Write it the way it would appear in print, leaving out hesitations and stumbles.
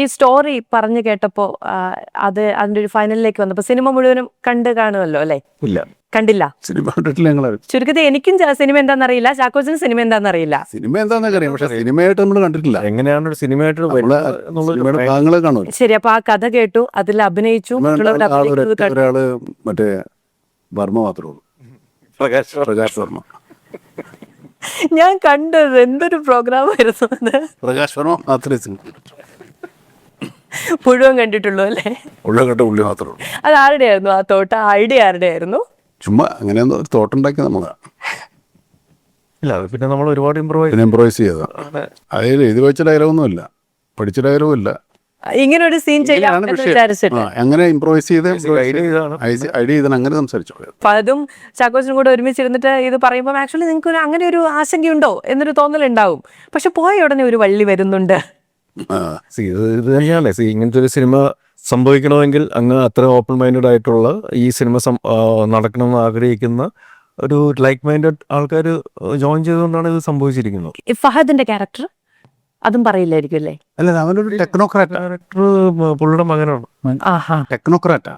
ഈ സ്റ്റോറി പറഞ്ഞു കേട്ടപ്പോ അതിന്റെ ഒരു ഫൈനലിലേക്ക് വന്നപ്പോ സിനിമ മുഴുവനും കണ്ടു കാണുമല്ലോ അല്ലെ? ഇല്ല, കണ്ടില്ല. സിനിമ കണ്ടിട്ടില്ല ഞങ്ങൾ. ചുരുക്കത്തിൽ എനിക്കും സിനിമ എന്താണെന്നറിയില്ല, ചാക്കോച്ചന് സിനിമ എന്താണെന്നറിയില്ല. സിനിമ എന്താണെന്നൊക്കെ അറിയാം, പക്ഷെ സിനിമയായിട്ട് നമ്മൾ കണ്ടിട്ടില്ല. എങ്ങനെയാണ് ഒരു സിനിമയായിട്ട് സിനിമയുടെ ഭാഗങ്ങളെ കാണുമല്ലോ. ശരി, അപ്പൊ ആ കഥ കേട്ടു, അതിൽ അഭിനയിച്ചു, ഒരാള് മറ്റേ വർമ്മ മാത്രമേ ഉള്ളൂ, പ്രകാശ് വർമ്മ. ഞാൻ കണ്ടത് എന്തൊരു പ്രോഗ്രാം ആയിരുന്നു. പ്രകാശ് വർമ്മ മാത്രമേ മുഴുവൻ കണ്ടിട്ടുള്ളൂ അല്ലേ? ഉള്ളകട്ട ഉള്ളി മാത്രമേ ഉള്ളൂ. അത് ആരുടെ ആയിരുന്നു ആ തോട്ടം? ഐഡിയ ആരുടെ ആയിരുന്നു? ചുമ്മാ അങ്ങനെ ഒരു തോട്ടുണ്ടാക്കി നമ്മളാണ്. ഇല്ല, പിന്നെ നമ്മൾ ഒരുപാട് ഇംപ്രവൈസ് ചെയ്തതാ. അതിൽ എഴുതി വെച്ച ഡയലോഗൊന്നും ഇല്ല, പഠിച്ച ഡയലോഗും ഇല്ല. ഇങ്ങനെ ഒരു സീൻ ചെയ്യാൻ അങ്ങനെ ഇംപ്രവൈസ് ചെയ്ത് ഐഡിയ ചെയ്താണ് അങ്ങനെ സംസാരിച്ചു. അപ്പൊ അതും ചാക്കോച്ചനും കൂടെ ഒരുമിച്ചിരുന്നിട്ട് ഇത് പറയുമ്പോൾ ആക്ച്വലി നിങ്ങൾക്ക് അങ്ങനെ ഒരു ആശങ്കയുണ്ടോ എന്നൊരു തോന്നലുണ്ടാവും. പക്ഷെ പോയ ഉടനെ ഒരു വള്ളി വരുന്നുണ്ട്. ഇത് തന്നെയാണ് ഇങ്ങനത്തെ ഒരു സിനിമ സംഭവിക്കണമെങ്കിൽ അങ്ങ് അത്ര ഓപ്പൺ മൈൻഡഡ് ആയിട്ടുള്ള ഈ സിനിമ നടക്കണമെന്ന് ആഗ്രഹിക്കുന്ന ഒരു ലൈക്ക് മൈൻഡഡ് ആൾക്കാർ ജോയിൻ ചെയ്തുകൊണ്ടാണ് ഇത് സംഭവിച്ചിരിക്കുന്നത്. ഫഹദിന്റെ ക്യാരക്ടർ അതും പറയില്ലായിരിക്കും അല്ലേ? അല്ല, അവനൊരു ടെക്നോക്രാറ്റ്. ഡയറക്ടർ പുള്ളിയുടെ മകനാണ്. ടെക്നോക്രാറ്റാ.